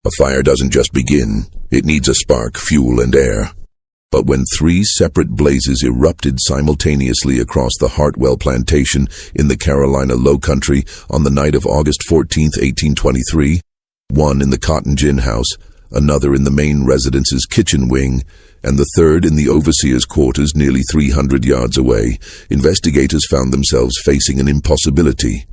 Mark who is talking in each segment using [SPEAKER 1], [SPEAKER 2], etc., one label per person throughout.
[SPEAKER 1] A fire doesn't just begin, it needs a spark, fuel, and air. But when 3 separate blazes erupted simultaneously across the Hartwell Plantation in the Carolina Low Country on the night of August 14, 1823, one in the cotton gin house, another in the main residence's kitchen wing, and the third in the overseer's quarters nearly 300 yards away, investigators found themselves facing an impossibility.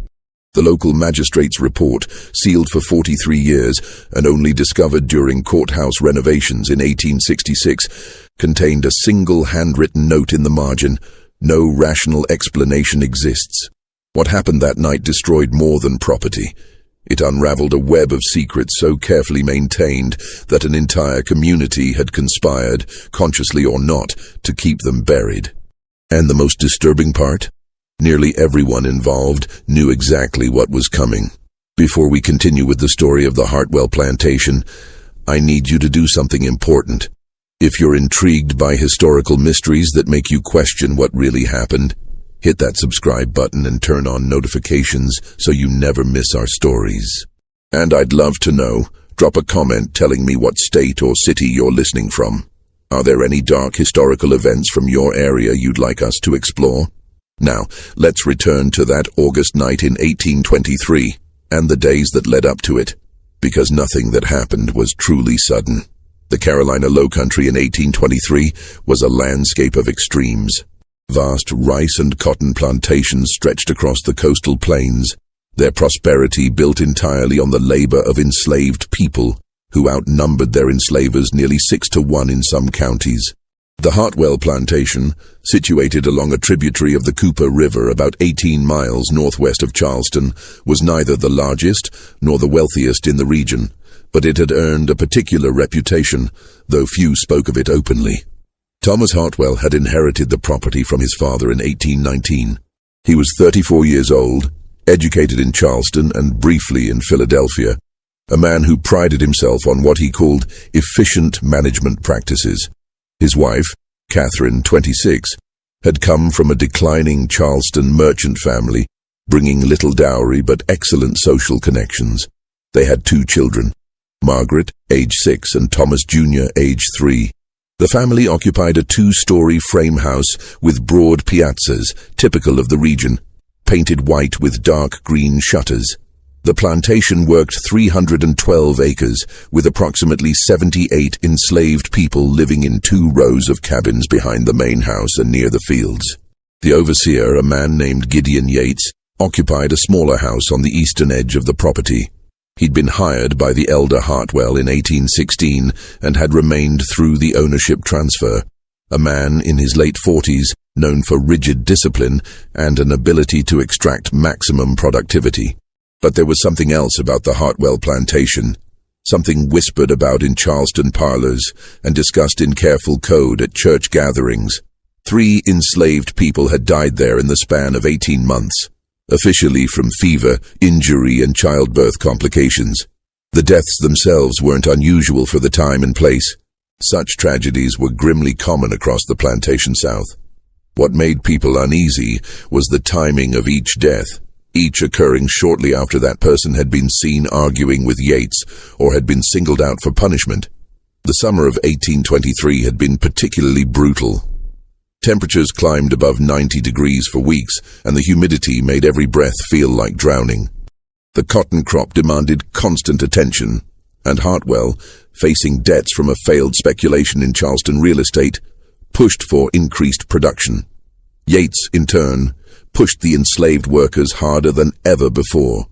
[SPEAKER 1] The local magistrate's report, sealed for 43 years and only discovered during courthouse renovations in 1866, contained a single handwritten note in the margin: "No rational explanation exists." What happened that night destroyed more than property. It unraveled a web of secrets so carefully maintained that an entire community had conspired, consciously or not, to keep them buried. And the most disturbing part? Nearly everyone involved knew exactly what was coming. Before we continue with the story of the Hartwell Plantation, I need you to do something important. If you're intrigued by historical mysteries that make you question what really happened, hit that subscribe button and turn on notifications so you never miss our stories. And I'd love to know, drop a comment telling me what state or city you're listening from. Are there any dark historical events from your area you'd like us to explore? Now, let's return to that August night in 1823, and the days that led up to it, because nothing that happened was truly sudden. The Carolina Low Country in 1823 was a landscape of extremes. Vast rice and cotton plantations stretched across the coastal plains, their prosperity built entirely on the labor of enslaved people, who outnumbered their enslavers nearly 6 to 1 in some counties. The Hartwell Plantation, situated along a tributary of the Cooper River about 18 miles northwest of Charleston, was neither the largest nor the wealthiest in the region, but it had earned a particular reputation, though few spoke of it openly. Thomas Hartwell had inherited the property from his father in 1819. He was 34 years old, educated in Charleston and briefly in Philadelphia, a man who prided himself on what he called efficient management practices. His wife, Catherine, 26, had come from a declining Charleston merchant family, bringing little dowry but excellent social connections. They had 2 children, Margaret, age 6, and Thomas Jr., age 3. The family occupied a 2-story frame house with broad piazzas, typical of the region, painted white with dark green shutters. The plantation worked 312 acres, with approximately 78 enslaved people living in 2 rows of cabins behind the main house and near the fields. The overseer, a man named Gideon Yates, occupied a smaller house on the eastern edge of the property. He'd been hired by the elder Hartwell in 1816 and had remained through the ownership transfer. A man in his late 40s, known for rigid discipline and an ability to extract maximum productivity. But there was something else about the Hartwell Plantation, something whispered about in Charleston parlors and discussed in careful code at church gatherings. 3 enslaved people had died there in the span of 18 months, officially from fever, injury, and childbirth complications. The deaths themselves weren't unusual for the time and place. Such tragedies were grimly common across the plantation south. What made people uneasy was the timing of each death, each occurring shortly after that person had been seen arguing with Yates or had been singled out for punishment. The summer of 1823 had been particularly brutal. Temperatures climbed above 90 degrees for weeks, and the humidity made every breath feel like drowning. The cotton crop demanded constant attention, and Hartwell, facing debts from a failed speculation in Charleston real estate, pushed for increased production. Yates, in turn, pushed the enslaved workers harder than ever before.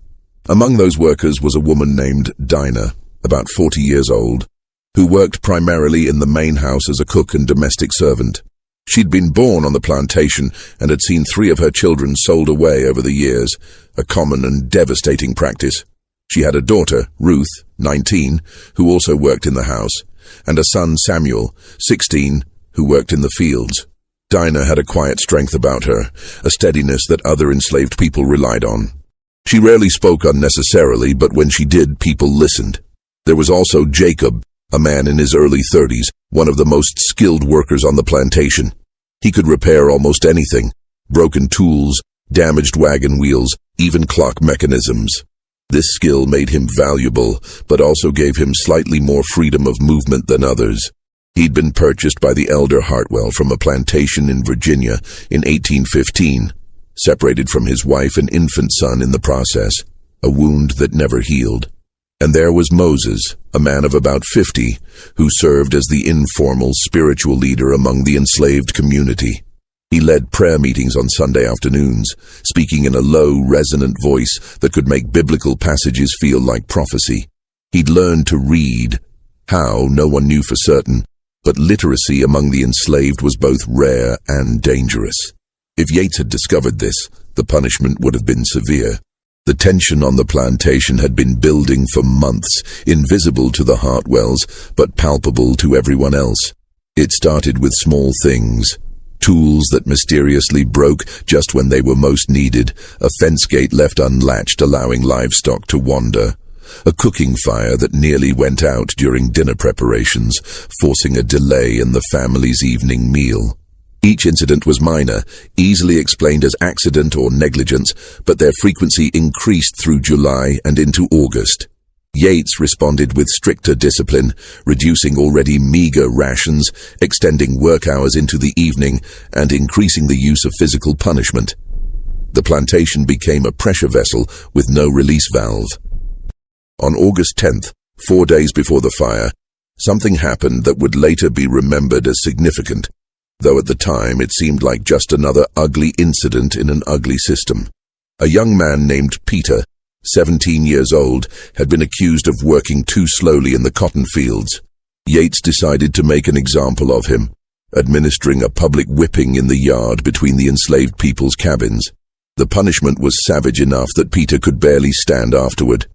[SPEAKER 1] Among those workers was a woman named Dinah, about 40 years old, who worked primarily in the main house as a cook and domestic servant. She'd been born on the plantation and had seen 3 of her children sold away over the years, a common and devastating practice. She had a daughter, Ruth, 19, who also worked in the house, and a son, Samuel, 16, who worked in the fields. Dinah had a quiet strength about her, a steadiness that other enslaved people relied on. She rarely spoke unnecessarily, but when she did, people listened. There was also Jacob, a man in his early 30s, one of the most skilled workers on the plantation. He could repair almost anything: broken tools, damaged wagon wheels, even clock mechanisms. This skill made him valuable, but also gave him slightly more freedom of movement than others. He'd been purchased by the elder Hartwell from a plantation in Virginia in 1815, separated from his wife and infant son in the process, a wound that never healed. And there was Moses, a man of about 50, who served as the informal spiritual leader among the enslaved community. He led prayer meetings on Sunday afternoons, speaking in a low, resonant voice that could make biblical passages feel like prophecy. He'd learned to read. How, no one knew for certain, but literacy among the enslaved was both rare and dangerous. If Yates had discovered this, the punishment would have been severe. The tension on the plantation had been building for months, invisible to the Hartwells, but palpable to everyone else. It started with small things. Tools that mysteriously broke just when they were most needed, a fence gate left unlatched allowing livestock to wander, a cooking fire that nearly went out during dinner preparations, forcing a delay in the family's evening meal. Each incident was minor, easily explained as accident or negligence, but their frequency increased through July and into August. Yates responded with stricter discipline, reducing already meager rations, extending work hours into the evening, and increasing the use of physical punishment. The plantation became a pressure vessel with no release valve. On August 10th, 4 days before the fire, something happened that would later be remembered as significant, though at the time it seemed like just another ugly incident in an ugly system. A young man named Peter, 17 years old, had been accused of working too slowly in the cotton fields. Yates decided to make an example of him, administering a public whipping in the yard between the enslaved people's cabins. The punishment was savage enough that Peter could barely stand afterward.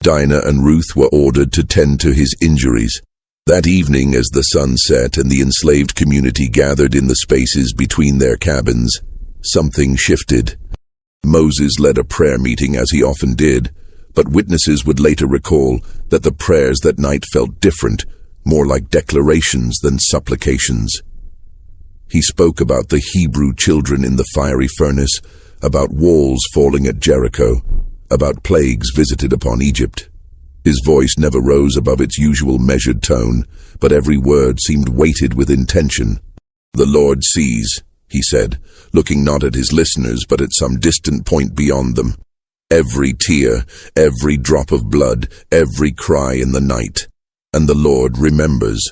[SPEAKER 1] Dinah and Ruth were ordered to tend to his injuries. That evening, as the sun set and the enslaved community gathered in the spaces between their cabins, something shifted. Moses led a prayer meeting as he often did, but witnesses would later recall that the prayers that night felt different, more like declarations than supplications. He spoke about the Hebrew children in the fiery furnace, about walls falling at Jericho, about plagues visited upon Egypt. His voice never rose above its usual measured tone, but every word seemed weighted with intention. "The Lord sees," he said, looking not at his listeners but at some distant point beyond them. "Every tear, every drop of blood, every cry in the night. And the Lord remembers."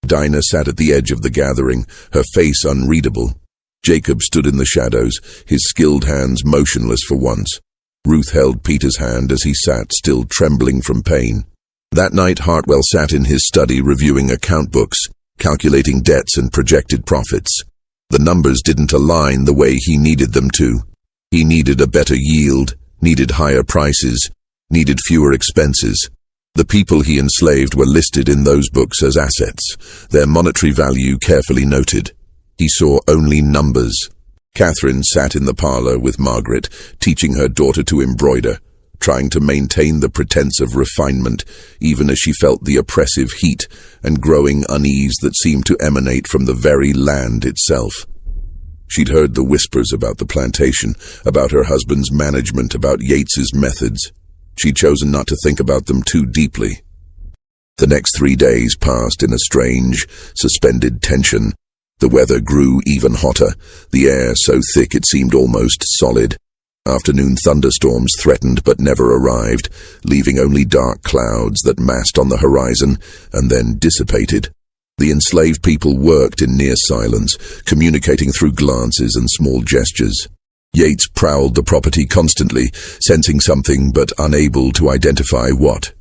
[SPEAKER 1] Dinah sat at the edge of the gathering, her face unreadable. Jacob stood in the shadows, his skilled hands motionless for once. Ruth held Peter's hand as he sat, still trembling from pain. That night Hartwell sat in his study reviewing account books, calculating debts and projected profits. The numbers didn't align the way he needed them to. He needed a better yield, needed higher prices, needed fewer expenses. The people he enslaved were listed in those books as assets, their monetary value carefully noted. He saw only numbers. Catherine sat in the parlor with Margaret, teaching her daughter to embroider, trying to maintain the pretense of refinement, even as she felt the oppressive heat and growing unease that seemed to emanate from the very land itself. She'd heard the whispers about the plantation, about her husband's management, about Yates's methods. She'd chosen not to think about them too deeply. The next 3 days passed in a strange, suspended tension. The weather grew even hotter, the air so thick it seemed almost solid. Afternoon thunderstorms threatened but never arrived, leaving only dark clouds that massed on the horizon and then dissipated. The enslaved people worked in near silence, communicating through glances and small gestures. Yates prowled the property constantly, sensing something but unable to identify what.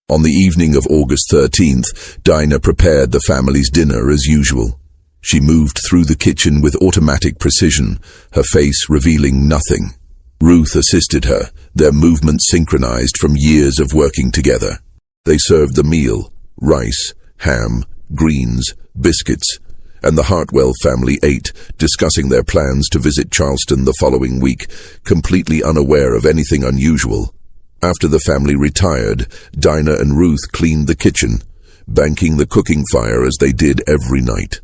[SPEAKER 1] On the evening of August 13th, Dinah prepared the family's dinner as usual. She moved through the kitchen with automatic precision, her face revealing nothing. Ruth assisted her, their movements synchronized from years of working together. They served the meal, rice, ham, greens, biscuits, and the Hartwell family ate, discussing their plans to visit Charleston the following week, completely unaware of anything unusual. After the family retired, Dinah and Ruth cleaned the kitchen, banking the cooking fire as they did every night.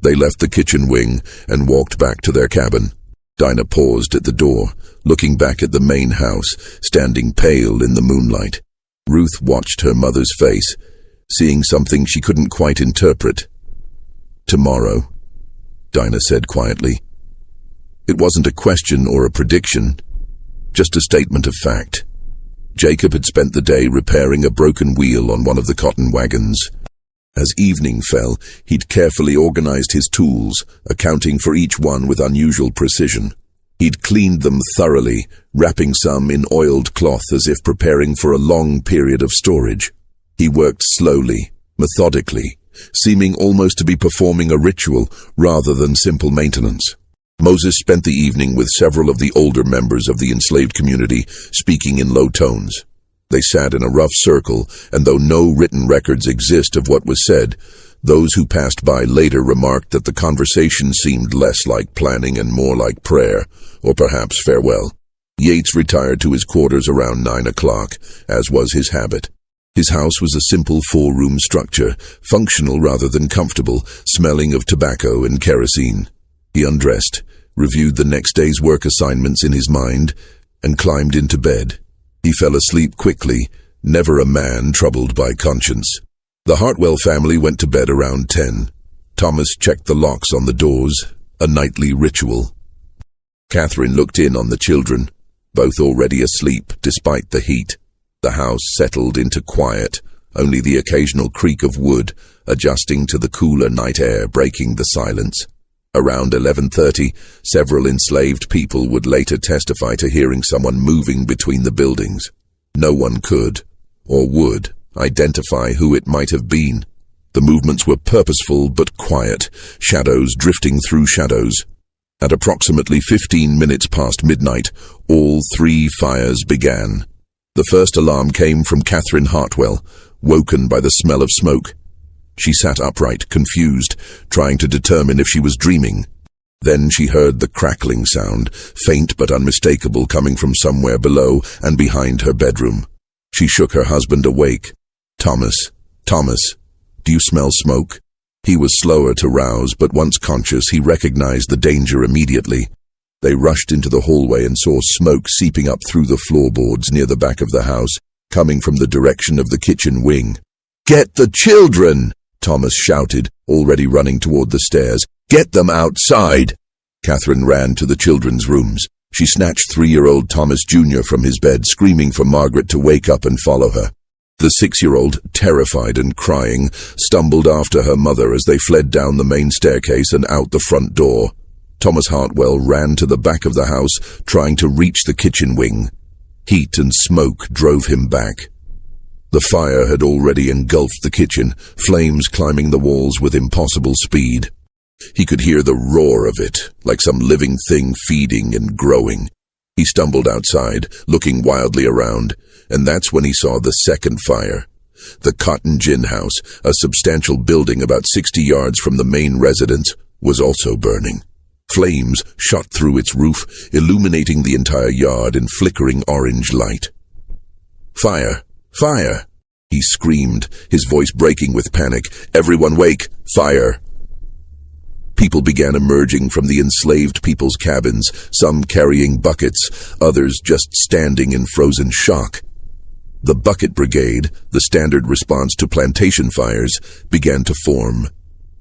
[SPEAKER 1] They left the kitchen wing and walked back to their cabin. Dinah paused at the door, looking back at the main house, standing pale in the moonlight. Ruth watched her mother's face, seeing something she couldn't quite interpret. "Tomorrow," Dinah said quietly. It wasn't a question or a prediction, just a statement of fact. Jacob had spent the day repairing a broken wheel on one of the cotton wagons. As evening fell, he'd carefully organized his tools, accounting for each one with unusual precision. He'd cleaned them thoroughly, wrapping some in oiled cloth as if preparing for a long period of storage. He worked slowly, methodically, seeming almost to be performing a ritual rather than simple maintenance. Moses spent the evening with several of the older members of the enslaved community, speaking in low tones. They sat in a rough circle, and though no written records exist of what was said, those who passed by later remarked that the conversation seemed less like planning and more like prayer, or perhaps farewell. Yates retired to his quarters around 9 o'clock, as was his habit. His house was a simple 4-room structure, functional rather than comfortable, smelling of tobacco and kerosene. He undressed, reviewed the next day's work assignments in his mind, and climbed into bed. He fell asleep quickly, never a man troubled by conscience. The Hartwell family went to bed around 10. Thomas checked the locks on the doors, a nightly ritual. Catherine looked in on the children, both already asleep despite the heat. The house settled into quiet, only the occasional creak of wood adjusting to the cooler night air breaking the silence. Around 11:30, several enslaved people would later testify to hearing someone moving between the buildings. No one could, or would, identify who it might have been. The movements were purposeful but quiet, shadows drifting through shadows. At approximately 15 minutes past midnight, all 3 fires began. The first alarm came from Catherine Hartwell, woken by the smell of smoke. She sat upright, confused, trying to determine if she was dreaming. Then she heard the crackling sound, faint but unmistakable, coming from somewhere below and behind her bedroom. She shook her husband awake. Thomas, do you smell smoke?" He was slower to rouse, but once conscious, he recognized the danger immediately. They rushed into the hallway and saw smoke seeping up through the floorboards near the back of the house, coming from the direction of the kitchen wing. "Get the children!" Thomas shouted, already running toward the stairs. "Get them outside!" Catherine ran to the children's rooms. She snatched 3-year-old Thomas Jr. from his bed, screaming for Margaret to wake up and follow her. The 6-year-old, terrified and crying, stumbled after her mother as they fled down the main staircase and out the front door. Thomas Hartwell ran to the back of the house, trying to reach the kitchen wing. Heat and smoke drove him back. The fire had already engulfed the kitchen, flames climbing the walls with impossible speed. He could hear the roar of it, like some living thing feeding and growing. He stumbled outside, looking wildly around, and that's when he saw the second fire. The cotton gin house, a substantial building about 60 yards from the main residence, was also burning. Flames shot through its roof, illuminating the entire yard in flickering orange light. "Fire! Fire!" he screamed, his voice breaking with panic. "Everyone wake! Fire!" People began emerging from the enslaved people's cabins, some carrying buckets, others just standing in frozen shock. The bucket brigade, the standard response to plantation fires, began to form.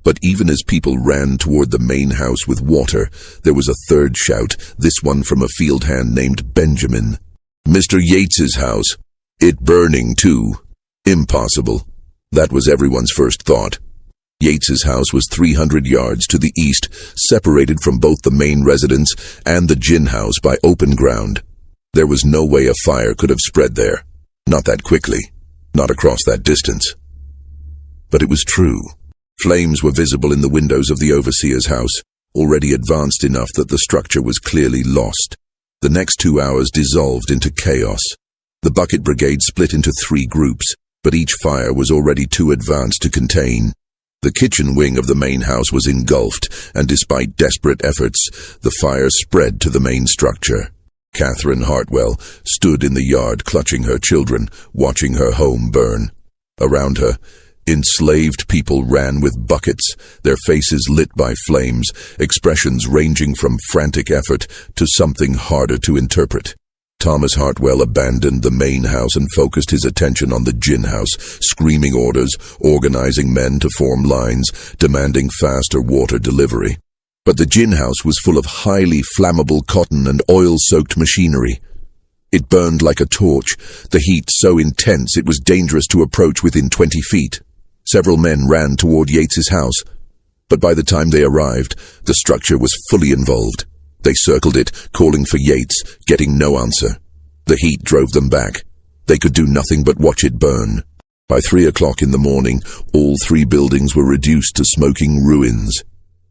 [SPEAKER 1] But even as people ran toward the main house with water, there was a third shout, this one from a field hand named Benjamin. "Mr. Yates's house. It burning too. Impossible." That was everyone's first thought. Yates's house was 300 yards to the east, separated from both the main residence and the gin house by open ground. There was no way a fire could have spread there. Not that quickly. Not across that distance. But it was true. Flames were visible in the windows of the overseer's house, already advanced enough that the structure was clearly lost. The next 2 hours dissolved into chaos. The bucket brigade split into 3 groups, but each fire was already too advanced to contain. The kitchen wing of the main house was engulfed, and despite desperate efforts, the fire spread to the main structure. Catherine Hartwell stood in the yard clutching her children, watching her home burn. Around her, Enslaved people ran with buckets, their faces lit by flames, expressions ranging from frantic effort to something harder to interpret. Thomas Hartwell abandoned the main house and focused his attention on the gin house, screaming orders, organizing men to form lines, demanding faster water delivery. But the gin house was full of highly flammable cotton and oil-soaked machinery. It burned like a torch, the heat so intense it was dangerous to approach within 20 feet. Several men ran toward Yates's house, but by the time they arrived, the structure was fully involved. They circled it, calling for Yates, getting no answer. The heat drove them back. They could do nothing but watch it burn. By 3 o'clock in the morning, all 3 buildings were reduced to smoking ruins.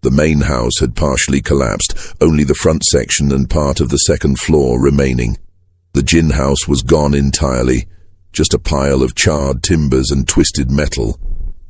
[SPEAKER 1] The main house had partially collapsed, only the front section and part of the second floor remaining. The gin house was gone entirely, just a pile of charred timbers and twisted metal.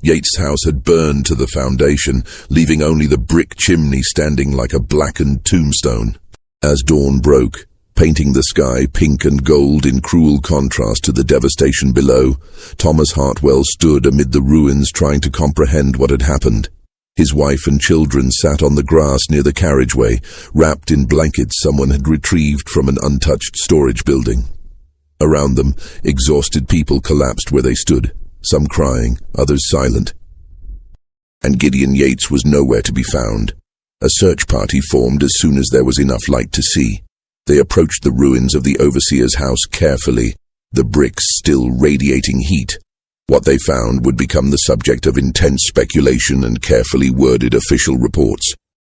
[SPEAKER 1] Yates' house had burned to the foundation, leaving only the brick chimney standing like a blackened tombstone. As dawn broke, painting the sky pink and gold in cruel contrast to the devastation below, Thomas Hartwell stood amid the ruins trying to comprehend what had happened. His wife and children sat on the grass near the carriageway, wrapped in blankets someone had retrieved from an untouched storage building. Around them, exhausted people collapsed where they stood, some crying, others silent. And Gideon Yates was nowhere to be found. A search party formed as soon as there was enough light to see. They approached the ruins of the overseer's house carefully, the bricks still radiating heat. What they found would become the subject of intense speculation and carefully worded official reports.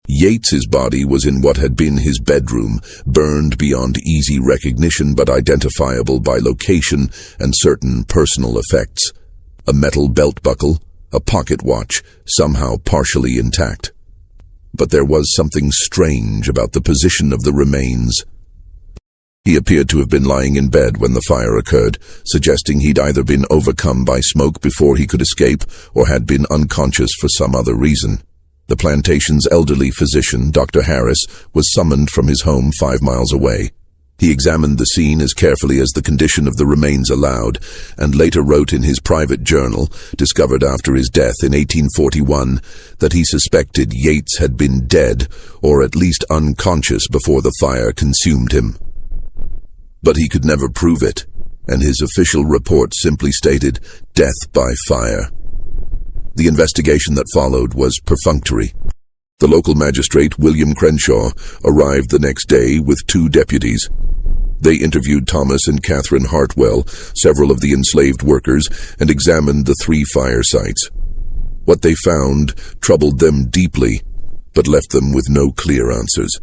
[SPEAKER 1] Yates's body was in what had been his bedroom, burned beyond easy recognition but identifiable by location and certain personal effects. A metal belt buckle, a pocket watch, somehow partially intact. But there was something strange about the position of the remains. He appeared to have been lying in bed when the fire occurred, suggesting he'd either been overcome by smoke before he could escape or had been unconscious for some other reason. The plantation's elderly physician, Dr. Harris, was summoned from his home 5 miles away. He examined the scene as carefully as the condition of the remains allowed, and later wrote in his private journal, discovered after his death in 1841, that he suspected Yates had been dead, or at least unconscious before the fire consumed him. But he could never prove it, and his official report simply stated, "Death by fire." The investigation that followed was perfunctory. The local magistrate, William Crenshaw, arrived the next day with 2 deputies. They interviewed Thomas and Catherine Hartwell, several of the enslaved workers, and examined the 3 fire sites. What they found troubled them deeply, but left them with no clear answers.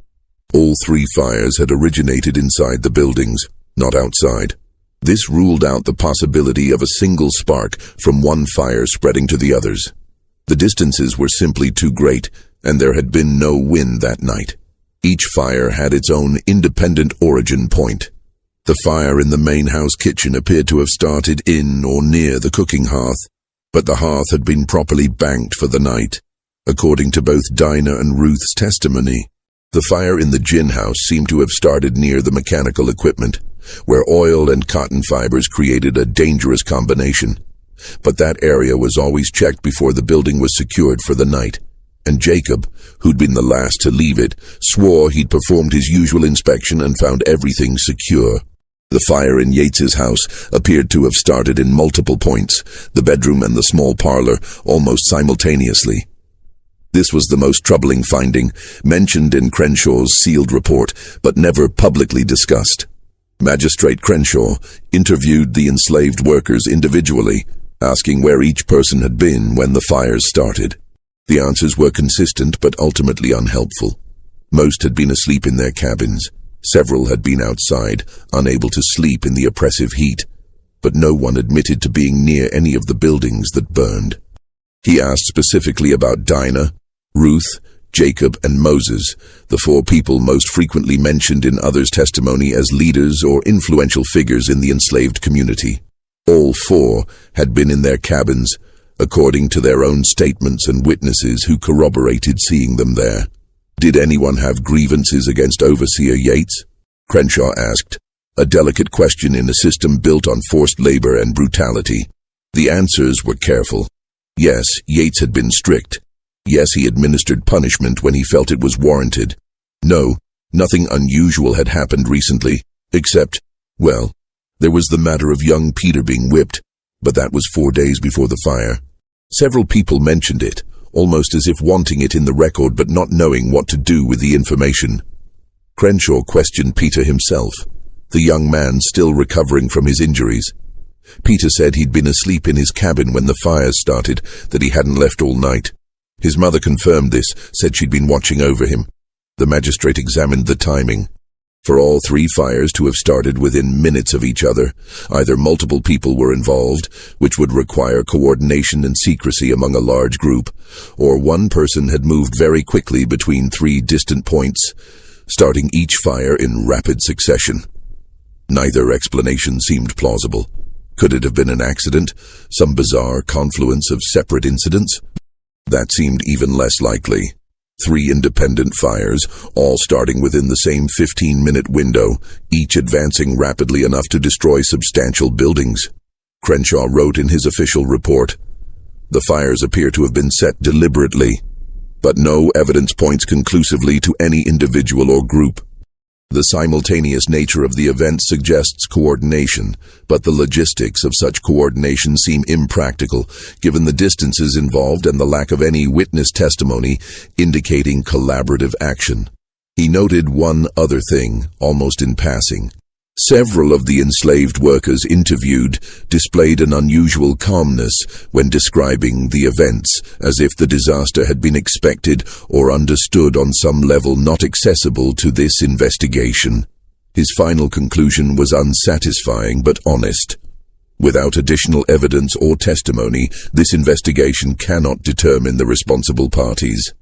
[SPEAKER 1] All 3 fires had originated inside the buildings, not outside. This ruled out the possibility of a single spark from one fire spreading to the others. The distances were simply too great, and there had been no wind that night. Each fire had its own independent origin point. The fire in the main house kitchen appeared to have started in or near the cooking hearth, but the hearth had been properly banked for the night. According to both Dinah and Ruth's testimony, the fire in the gin house seemed to have started near the mechanical equipment, where oil and cotton fibers created a dangerous combination. But that area was always checked before the building was secured for the night, and Jacob, who'd been the last to leave it, swore he'd performed his usual inspection and found everything secure. The fire in Yates's house appeared to have started in multiple points, the bedroom and the small parlor, almost simultaneously. This was the most troubling finding, mentioned in Crenshaw's sealed report, but never publicly discussed. Magistrate Crenshaw interviewed the enslaved workers individually, asking where each person had been when the fires started. The answers were consistent but ultimately unhelpful. Most had been asleep in their cabins. Several had been outside, unable to sleep in the oppressive heat, but no one admitted to being near any of the buildings that burned. He asked specifically about Dinah, Ruth, Jacob, and Moses, the 4 people most frequently mentioned in others' testimony as leaders or influential figures in the enslaved community. All 4 had been in their cabins, according to their own statements and witnesses who corroborated seeing them there. Did anyone have grievances against Overseer Yates? Crenshaw asked, a delicate question in a system built on forced labor and brutality. The answers were careful. Yes, Yates had been strict. Yes, he administered punishment when he felt it was warranted. No, nothing unusual had happened recently, except, well, there was the matter of young Peter being whipped, but that was 4 days before the fire. Several people mentioned it, almost as if wanting it in the record but not knowing what to do with the information. Crenshaw questioned Peter himself, the young man still recovering from his injuries. Peter said he'd been asleep in his cabin when the fires started, that he hadn't left all night. His mother confirmed this, said she'd been watching over him. The magistrate examined the timing. For all 3 fires to have started within minutes of each other, either multiple people were involved, which would require coordination and secrecy among a large group, or one person had moved very quickly between 3 distant points, starting each fire in rapid succession. Neither explanation seemed plausible. Could it have been an accident, some bizarre confluence of separate incidents? That seemed even less likely. 3 independent fires, all starting within the same 15-minute window, each advancing rapidly enough to destroy substantial buildings. Crenshaw wrote in his official report, "The fires appear to have been set deliberately, but no evidence points conclusively to any individual or group. The simultaneous nature of the event suggests coordination, but the logistics of such coordination seem impractical, given the distances involved and the lack of any witness testimony indicating collaborative action." He noted one other thing, almost in passing. Several of the enslaved workers interviewed displayed an unusual calmness when describing the events, as if the disaster had been expected or understood on some level not accessible to this investigation. His final conclusion was unsatisfying but honest. Without additional evidence or testimony, this investigation cannot determine the responsible parties.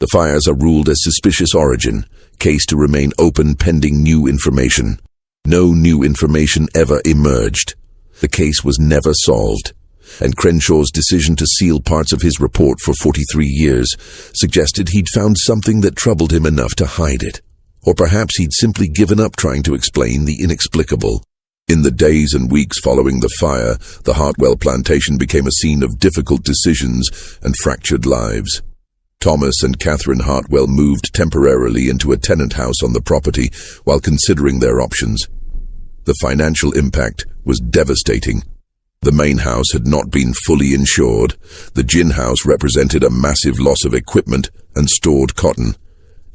[SPEAKER 1] The fires are ruled as suspicious origin, case to remain open pending new information. No new information ever emerged. The case was never solved, and Crenshaw's decision to seal parts of his report for 43 years suggested he'd found something that troubled him enough to hide it. Or perhaps he'd simply given up trying to explain the inexplicable. In the days and weeks following the fire, the Hartwell plantation became a scene of difficult decisions and fractured lives. Thomas and Catherine Hartwell moved temporarily into a tenant house on the property while considering their options. The financial impact was devastating. The main house had not been fully insured. The gin house represented a massive loss of equipment and stored cotton,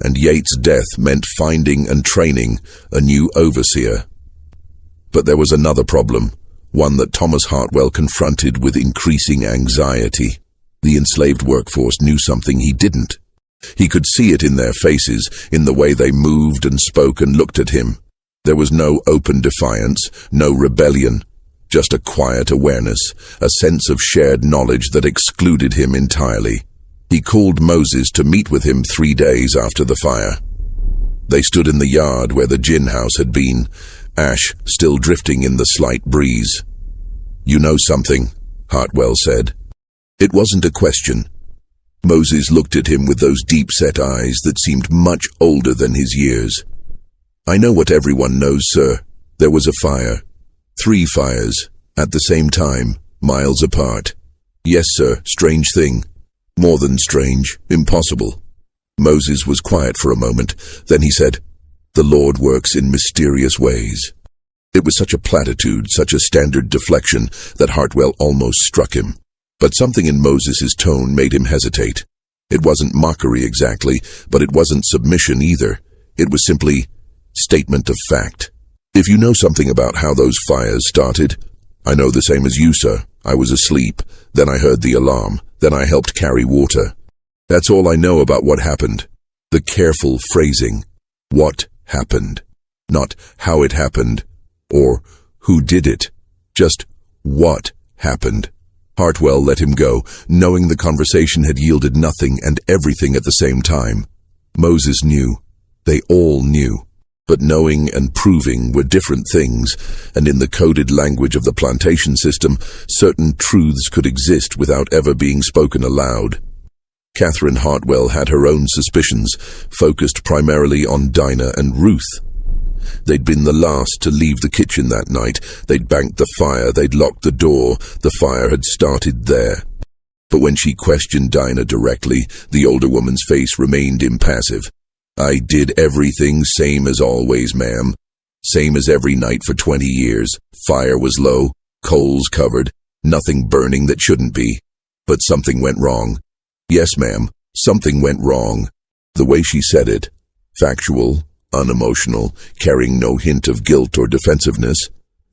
[SPEAKER 1] and Yates' death meant finding and training a new overseer. But there was another problem, one that Thomas Hartwell confronted with increasing anxiety. The enslaved workforce knew something he didn't. He could see it in their faces, in the way they moved and spoke and looked at him. There was no open defiance, no rebellion, just a quiet awareness, a sense of shared knowledge that excluded him entirely. He called Moses to meet with him 3 days after the fire. They stood in the yard where the gin house had been, ash still drifting in the slight breeze. "You know something," Hartwell said. It wasn't a question. Moses looked at him with those deep-set eyes that seemed much older than his years. "I know what everyone knows, sir. There was a fire. 3 fires, at the same time, miles apart. Yes, sir, strange thing. More than strange, impossible." Moses was quiet for a moment. Then he said, "The Lord works in mysterious ways." It was such a platitude, such a standard deflection, that Hartwell almost struck him. But something in Moses's tone made him hesitate. It wasn't mockery exactly, but it wasn't submission either. It was simply statement of fact. "If you know something about how those fires started, I know the same as you, sir. I was asleep, then I heard the alarm, then I helped carry water. That's all I know about what happened." The careful phrasing, what happened, not how it happened, or who did it, just what happened. Hartwell let him go, knowing the conversation had yielded nothing and everything at the same time. Moses knew. They all knew. But knowing and proving were different things, and in the coded language of the plantation system, certain truths could exist without ever being spoken aloud. Catherine Hartwell had her own suspicions, focused primarily on Dinah and Ruth. They'd been the last to leave the kitchen that night. They'd banked the fire, they'd locked the door. The fire had started there. But when she questioned Dinah directly, the older woman's face remained impassive. "I did everything same as always, ma'am. Same as every night for 20 years. Fire was low, coals covered, nothing burning that shouldn't be. But something went wrong. Yes, ma'am, something went wrong." The way she said it, factual, unemotional, carrying no hint of guilt or defensiveness,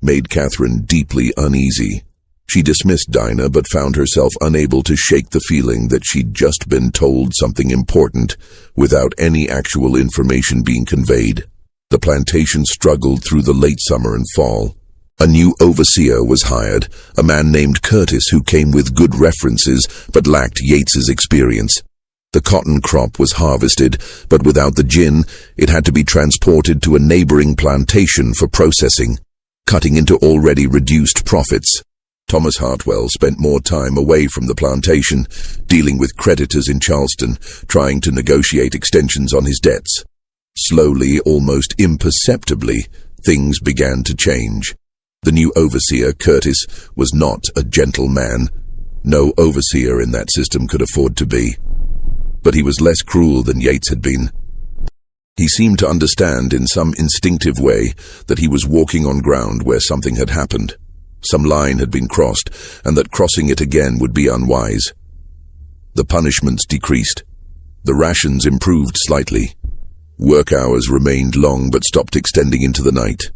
[SPEAKER 1] made Catherine deeply uneasy. She dismissed Dinah, but found herself unable to shake the feeling that she'd just been told something important without any actual information being conveyed. The plantation struggled through the late summer and fall. A new overseer was hired, a man named Curtis who came with good references but lacked Yates's experience. The cotton crop was harvested, but without the gin, it had to be transported to a neighboring plantation for processing, cutting into already reduced profits. Thomas Hartwell spent more time away from the plantation, dealing with creditors in Charleston, trying to negotiate extensions on his debts. Slowly, almost imperceptibly, things began to change. The new overseer, Curtis, was not a gentle man. No overseer in that system could afford to be. But he was less cruel than Yates had been. He seemed to understand in some instinctive way that he was walking on ground where something had happened. Some line had been crossed, and that crossing it again would be unwise. The punishments decreased. The rations improved slightly. Work hours remained long but stopped extending into the night.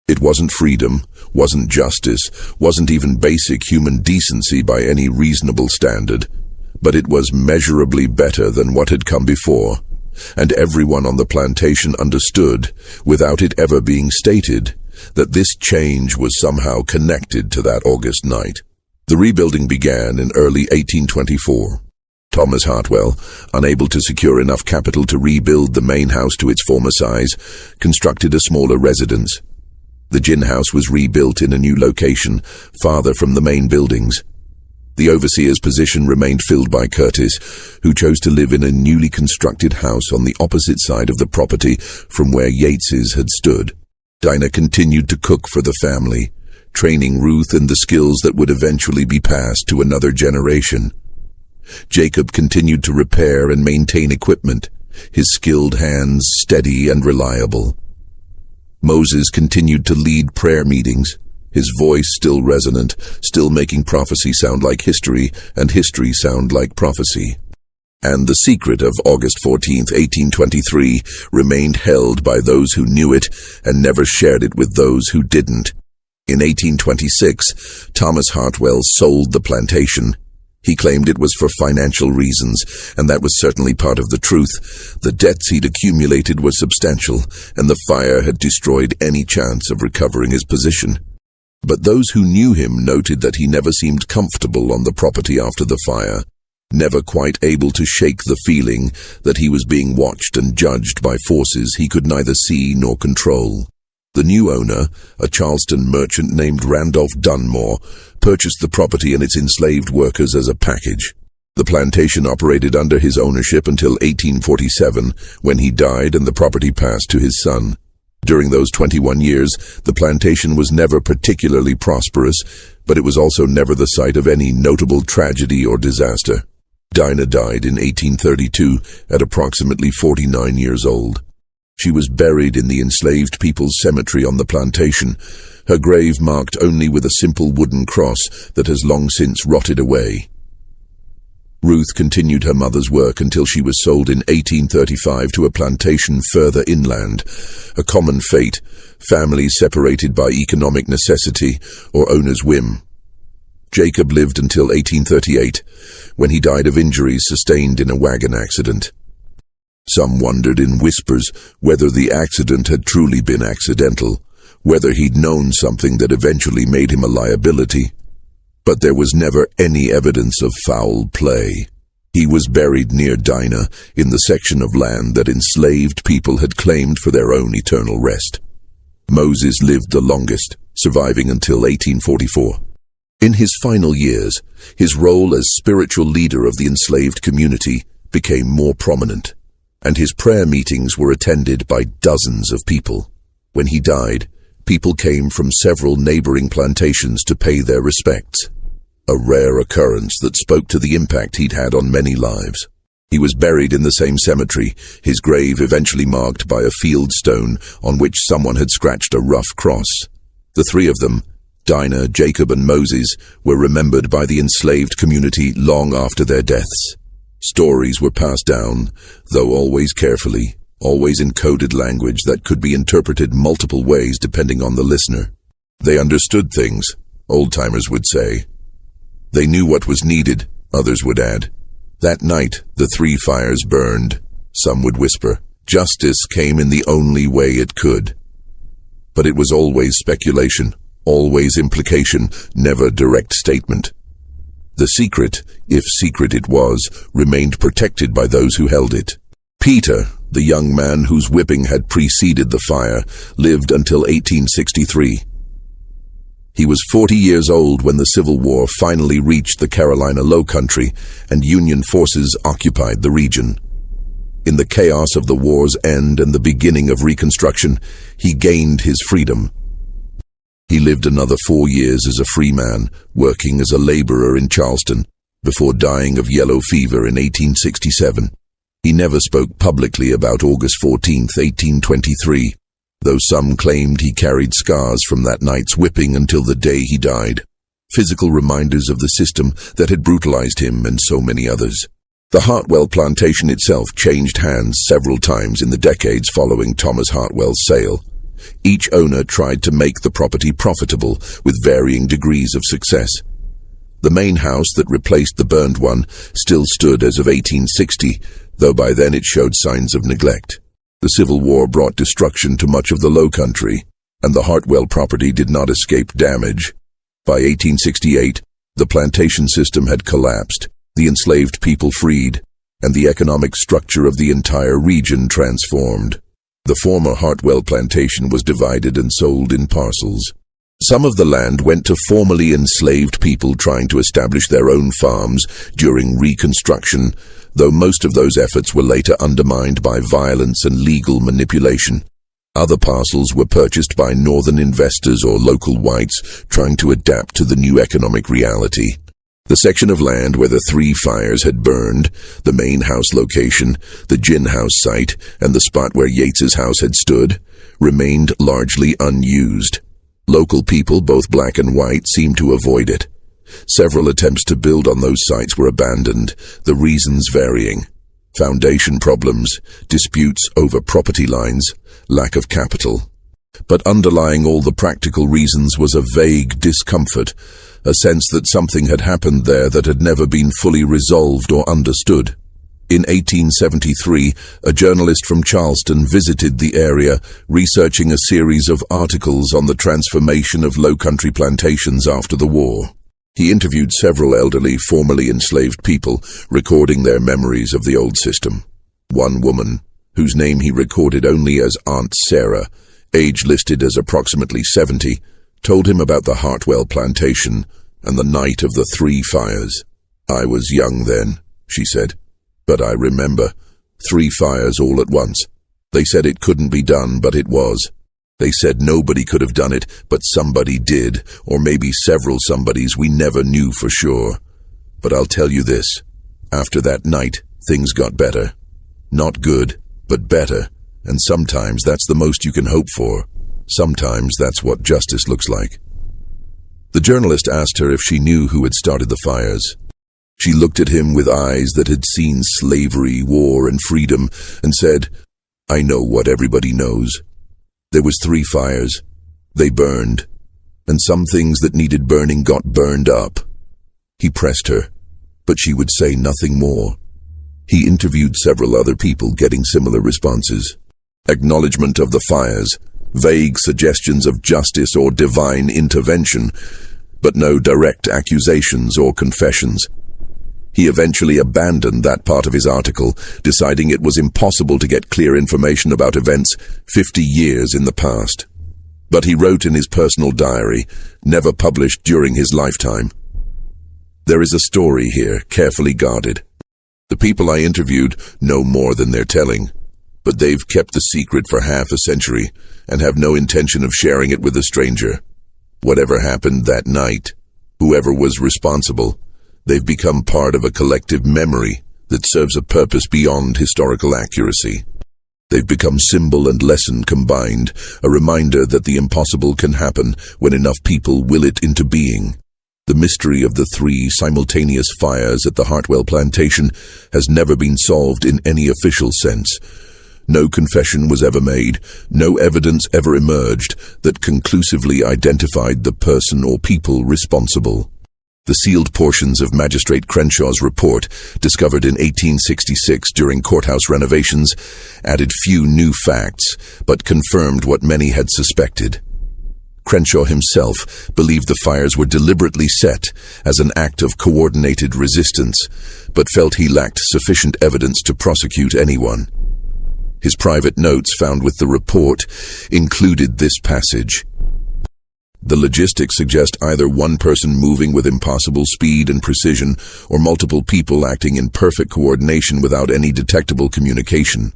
[SPEAKER 1] It wasn't freedom, wasn't justice, wasn't even basic human decency by any reasonable standard, but it was measurably better than what had come before, and everyone on the plantation understood, without it ever being stated, that this change was somehow connected to that August night. The rebuilding began in early 1824. Thomas Hartwell, unable to secure enough capital to rebuild the main house to its former size, constructed a smaller residence. The gin house was rebuilt in a new location, farther from the main buildings. The overseer's position remained filled by Curtis, who chose to live in a newly constructed house on the opposite side of the property from where Yates's had stood. Dinah continued to cook for the family, training Ruth in the skills that would eventually be passed to another generation. Jacob continued to repair and maintain equipment, his skilled hands steady and reliable. Moses continued to lead prayer meetings, his voice still resonant, still making prophecy sound like history and history sound like prophecy. And the secret of August 14, 1823, remained held by those who knew it and never shared it with those who didn't. In 1826, Thomas Hartwell sold the plantation. He claimed it was for financial reasons, and that was certainly part of the truth. The debts he'd accumulated were substantial, and the fire had destroyed any chance of recovering his position. But those who knew him noted that he never seemed comfortable on the property after the fire, never quite able to shake the feeling that he was being watched and judged by forces he could neither see nor control. The new owner, a Charleston merchant named Randolph Dunmore, purchased the property and its enslaved workers as a package. The plantation operated under his ownership until 1847, when he died and the property passed to his son. During those 21 years, the plantation was never particularly prosperous, but it was also never the site of any notable tragedy or disaster. Dinah died in 1832 at approximately 49 years old. She was buried in the enslaved people's cemetery on the plantation, her grave marked only with a simple wooden cross that has long since rotted away. Ruth continued her mother's work until she was sold in 1835 to a plantation further inland, a common fate, families separated by economic necessity or owner's whim. Jacob lived until 1838, when he died of injuries sustained in a wagon accident. Some wondered in whispers whether the accident had truly been accidental, whether he'd known something that eventually made him a liability. But there was never any evidence of foul play. He was buried near Dinah, in the section of land that enslaved people had claimed for their own eternal rest. Moses lived the longest, surviving until 1844. In his final years, his role as spiritual leader of the enslaved community became more prominent, and his prayer meetings were attended by dozens of people. When he died, people came from several neighboring plantations to pay their respects. a rare occurrence that spoke to the impact he'd had on many lives. He was buried in the same cemetery, his grave eventually marked by a field stone on which someone had scratched a rough cross. The three of them, Dinah, Jacob, and Moses, were remembered by the enslaved community long after their deaths. Stories were passed down, though always carefully, always in coded language that could be interpreted multiple ways depending on the listener. They understood things, old-timers would say. They knew what was needed, others would add. That night, the three fires burned. Some would whisper, justice came in the only way it could. But it was always speculation, always implication, never direct statement. The secret, if secret it was, remained protected by those who held it. Peter, the young man whose whipping had preceded the fire, lived until 1863. He was 40 years old when the Civil War finally reached the Carolina Low Country and Union forces occupied the region. In the chaos of the war's end and the beginning of Reconstruction, he gained his freedom. He lived another 4 years as a free man, working as a laborer in Charleston, before dying of yellow fever in 1867. He never spoke publicly about August 14, 1823. Though some claimed he carried scars from that night's whipping until the day he died, physical reminders of the system that had brutalized him and so many others. The Hartwell plantation itself changed hands several times in the decades following Thomas Hartwell's sale. Each owner tried to make the property profitable with varying degrees of success. The main house that replaced the burned one still stood as of 1860, though by then it showed signs of neglect. The Civil War brought destruction to much of the Low Country, and the Hartwell property did not escape damage. By 1868, the plantation system had collapsed, the enslaved people freed, and the economic structure of the entire region transformed. The former Hartwell plantation was divided and sold in parcels. Some of the land went to formerly enslaved people trying to establish their own farms during Reconstruction, though most of those efforts were later undermined by violence and legal manipulation. Other parcels were purchased by northern investors or local whites trying to adapt to the new economic reality. The section of land where the three fires had burned, the main house location, the gin house site, and the spot where Yates's house had stood, remained largely unused. Local people, both black and white, seemed to avoid it. Several attempts to build on those sites were abandoned, the reasons varying. Foundation problems, disputes over property lines, lack of capital. But underlying all the practical reasons was a vague discomfort, a sense that something had happened there that had never been fully resolved or understood. In 1873, a journalist from Charleston visited the area, researching a series of articles on the transformation of low-country plantations after the war. He interviewed several elderly, formerly enslaved people, recording their memories of the old system. One woman, whose name he recorded only as Aunt Sarah, age listed as approximately 70, told him about the Hartwell plantation and the night of the three fires. "I was young then," she said, "but I remember. 3 fires all at once. They said it couldn't be done, but it was. They said nobody could have done it, but somebody did, or maybe several somebodies we never knew for sure. But I'll tell you this, after that night, things got better. Not good, but better, and sometimes that's the most you can hope for. Sometimes that's what justice looks like." The journalist asked her if she knew who had started the fires. She looked at him with eyes that had seen slavery, war, and freedom, and said, "I know what everybody knows. There was 3 fires. They burned, and some things that needed burning got burned up." He pressed her, but she would say nothing more. He interviewed several other people, getting similar responses. Acknowledgement of the fires, vague suggestions of justice or divine intervention, but no direct accusations or confessions. He eventually abandoned that part of his article, deciding it was impossible to get clear information about events 50 years in the past. But he wrote in his personal diary, never published during his lifetime, "There is a story here, carefully guarded. The people I interviewed know more than they're telling, but they've kept the secret for half a century and have no intention of sharing it with a stranger. Whatever happened that night, Whoever was responsible, they've become part of a collective memory that serves a purpose beyond historical accuracy. They've become symbol and lesson combined, a reminder that the impossible can happen when enough people will it into being. The mystery of the 3 simultaneous fires at the Hartwell Plantation has never been solved in any official sense. No confession was ever made, no evidence ever emerged that conclusively identified the person or people responsible. The sealed portions of Magistrate Crenshaw's report, discovered in 1866 during courthouse renovations, added few new facts, but confirmed what many had suspected. Crenshaw himself believed the fires were deliberately set as an act of coordinated resistance, but felt he lacked sufficient evidence to prosecute anyone. His private notes found with the report included this passage. The logistics suggest either one person moving with impossible speed and precision, or multiple people acting in perfect coordination without any detectable communication.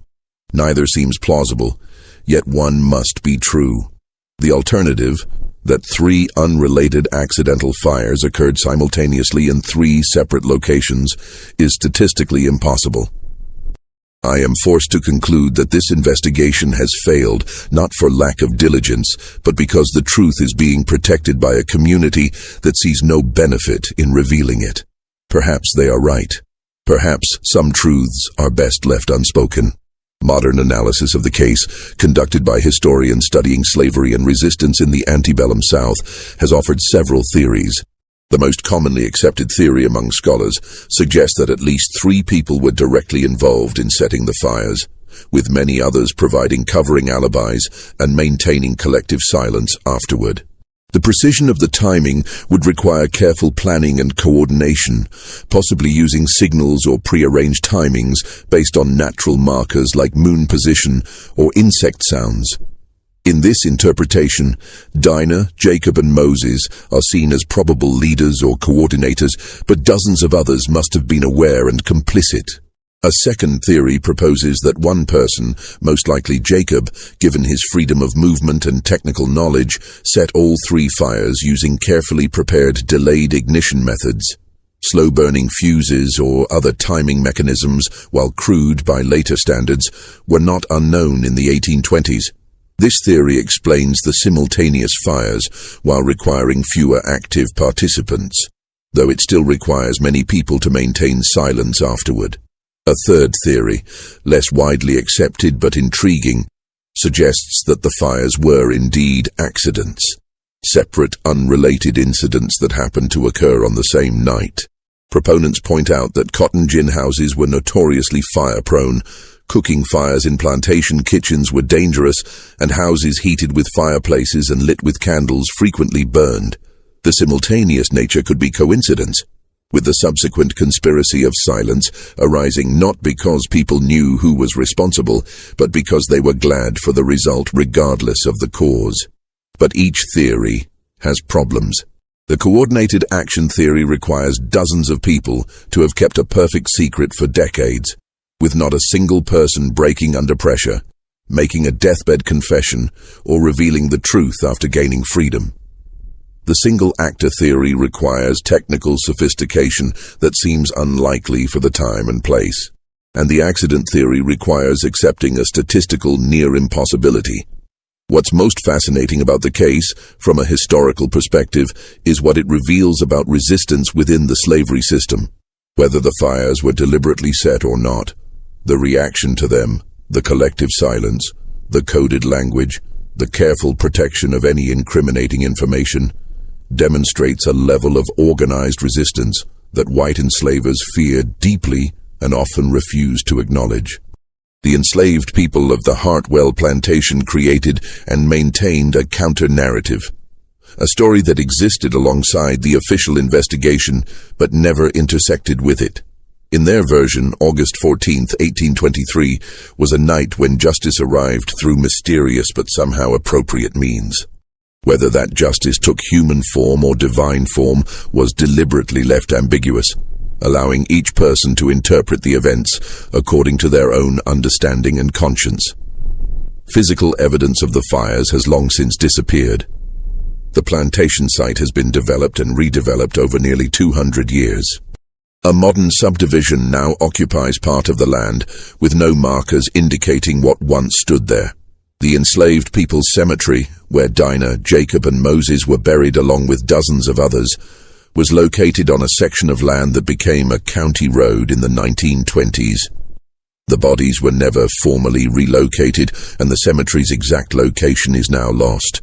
[SPEAKER 1] Neither seems plausible, yet one must be true. The alternative, that 3 unrelated accidental fires occurred simultaneously in 3 separate locations, is statistically impossible. I am forced to conclude that this investigation has failed, not for lack of diligence, but because the truth is being protected by a community that sees no benefit in revealing it. Perhaps they are right. Perhaps some truths are best left unspoken. Modern analysis of the case, conducted by historians studying slavery and resistance in the antebellum South, has offered several theories. The most commonly accepted theory among scholars suggests that at least 3 people were directly involved in setting the fires, with many others providing covering alibis and maintaining collective silence afterward. The precision of the timing would require careful planning and coordination, possibly using signals or prearranged timings based on natural markers like moon position or insect sounds. In this interpretation, Dinah, Jacob, and Moses are seen as probable leaders or coordinators, but dozens of others must have been aware and complicit. A second theory proposes that one person, most likely Jacob, given his freedom of movement and technical knowledge, set all 3 fires using carefully prepared delayed ignition methods. Slow-burning fuses or other timing mechanisms, while crude by later standards, were not unknown in the 1820s. This theory explains the simultaneous fires while requiring fewer active participants, though it still requires many people to maintain silence afterward. A third theory, less widely accepted but intriguing, suggests that the fires were indeed accidents, separate, unrelated incidents that happened to occur on the same night. Proponents point out that cotton gin houses were notoriously fire-prone. Cooking fires in plantation kitchens were dangerous, and houses heated with fireplaces and lit with candles frequently burned. The simultaneous nature could be coincidence, with the subsequent conspiracy of silence arising not because people knew who was responsible, but because they were glad for the result regardless of the cause. But each theory has problems. The coordinated action theory requires dozens of people to have kept a perfect secret for decades, with not a single person breaking under pressure, making a deathbed confession, or revealing the truth after gaining freedom. The single-actor theory requires technical sophistication that seems unlikely for the time and place, and the accident theory requires accepting a statistical near-impossibility. What's most fascinating about the case, from a historical perspective, is what it reveals about resistance within the slavery system. Whether the fires were deliberately set or not, the reaction to them, the collective silence, the coded language, the careful protection of any incriminating information, demonstrates a level of organized resistance that white enslavers feared deeply and often refused to acknowledge. The enslaved people of the Hartwell Plantation created and maintained a counter-narrative, a story that existed alongside the official investigation but never intersected with it. In their version, August 14, 1823, was a night when justice arrived through mysterious but somehow appropriate means. Whether that justice took human form or divine form was deliberately left ambiguous, allowing each person to interpret the events according to their own understanding and conscience. Physical evidence of the fires has long since disappeared. The plantation site has been developed and redeveloped over nearly 200 years. A modern subdivision now occupies part of the land, with no markers indicating what once stood there. The enslaved people's cemetery, where Dinah, Jacob, and Moses were buried along with dozens of others, was located on a section of land that became a county road in the 1920s. The bodies were never formally relocated, and the cemetery's exact location is now lost.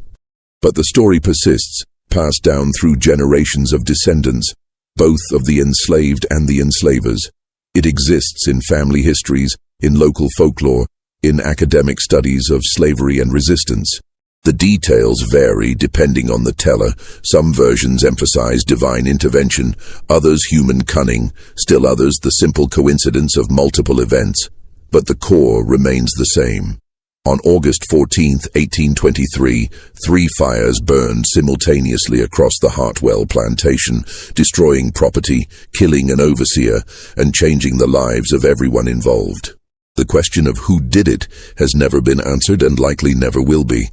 [SPEAKER 1] But the story persists, passed down through generations of descendants, both of the enslaved and the enslavers. It exists in family histories, in local folklore, in academic studies of slavery and resistance. The details vary depending on the teller. Some versions emphasize divine intervention, others human cunning, still others the simple coincidence of multiple events. But the core remains the same. On August 14, 1823, 3 fires burned simultaneously across the Hartwell plantation, destroying property, killing an overseer, and changing the lives of everyone involved. The question of who did it has never been answered and likely never will be.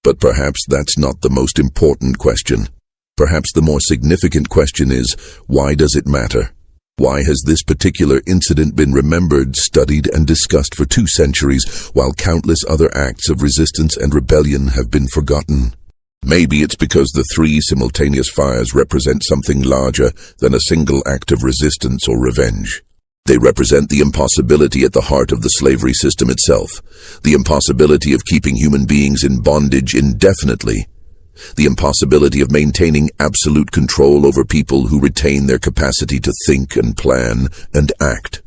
[SPEAKER 1] But perhaps that's not the most important question. Perhaps the more significant question is, why does it matter? Why has this particular incident been remembered, studied, and discussed for 2 centuries, while countless other acts of resistance and rebellion have been forgotten? Maybe it's because the 3 simultaneous fires represent something larger than a single act of resistance or revenge. They represent the impossibility at the heart of the slavery system itself, the impossibility of keeping human beings in bondage indefinitely, the impossibility of maintaining absolute control over people who retain their capacity to think and plan and act,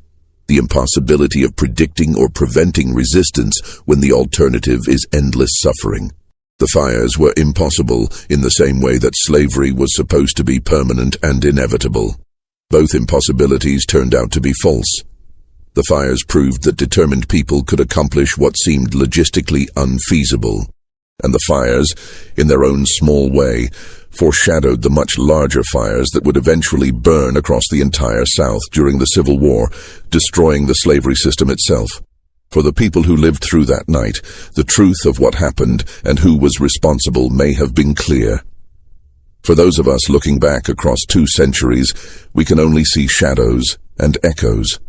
[SPEAKER 1] the impossibility of predicting or preventing resistance when the alternative is endless suffering. The fires were impossible in the same way that slavery was supposed to be permanent and inevitable. Both impossibilities turned out to be false. The fires proved that determined people could accomplish what seemed logistically unfeasible. And the fires, in their own small way, foreshadowed the much larger fires that would eventually burn across the entire South during the Civil War, destroying the slavery system itself. For the people who lived through that night, the truth of what happened and who was responsible may have been clear. For those of us looking back across 2 centuries, we can only see shadows and echoes.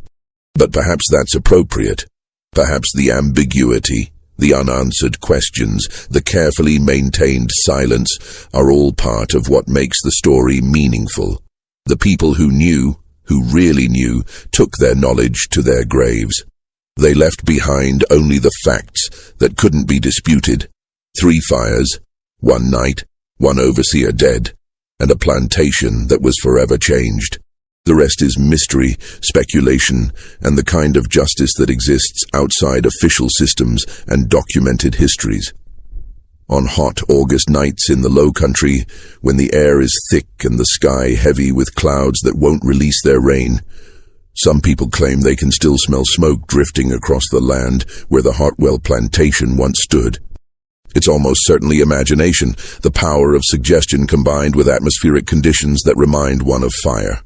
[SPEAKER 1] But perhaps that's appropriate. Perhaps the ambiguity, the unanswered questions, the carefully maintained silence are all part of what makes the story meaningful. The people who knew, who really knew, took their knowledge to their graves. They left behind only the facts that couldn't be disputed. 3 fires, 1 night, 1 overseer dead, and a plantation that was forever changed. The rest is mystery, speculation, and the kind of justice that exists outside official systems and documented histories. On hot August nights in the low country, when the air is thick and the sky heavy with clouds that won't release their rain, some people claim they can still smell smoke drifting across the land where the Hartwell plantation once stood. It's almost certainly imagination, the power of suggestion combined with atmospheric conditions that remind one of fire.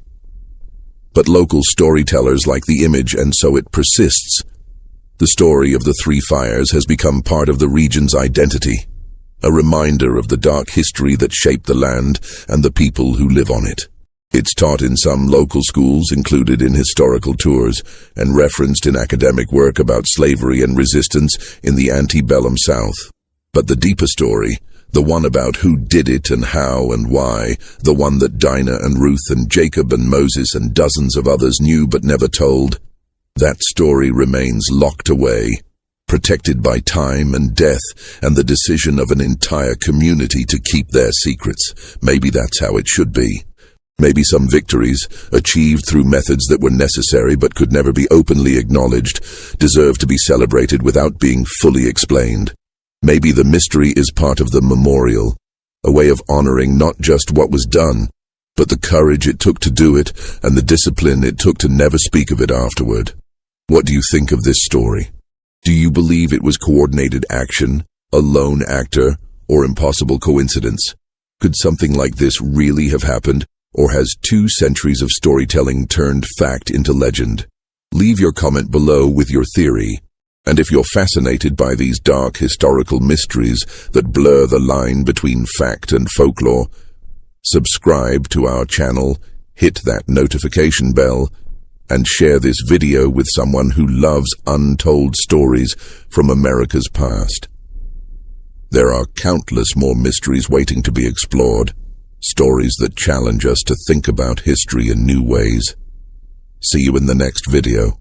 [SPEAKER 1] But local storytellers like the image, and so it persists. The story of the 3 fires has become part of the region's identity, a reminder of the dark history that shaped the land and the people who live on it. It's taught in some local schools, included in historical tours, and referenced in academic work about slavery and resistance in the antebellum South. But the deeper story, the one about who did it and how and why, the one that Dinah and Ruth and Jacob and Moses and dozens of others knew but never told, that story remains locked away, protected by time and death and the decision of an entire community to keep their secrets. Maybe that's how it should be. Maybe some victories, achieved through methods that were necessary but could never be openly acknowledged, deserve to be celebrated without being fully explained. Maybe the mystery is part of the memorial, a way of honoring not just what was done, but the courage it took to do it and the discipline it took to never speak of it afterward. What do you think of this story? Do you believe it was coordinated action, a lone actor, or impossible coincidence? Could something like this really have happened, or has 2 centuries of storytelling turned fact into legend? Leave your comment below with your theory. And if you're fascinated by these dark historical mysteries that blur the line between fact and folklore, subscribe to our channel, hit that notification bell, and share this video with someone who loves untold stories from America's past. There are countless more mysteries waiting to be explored, stories that challenge us to think about history in new ways. See you in the next video.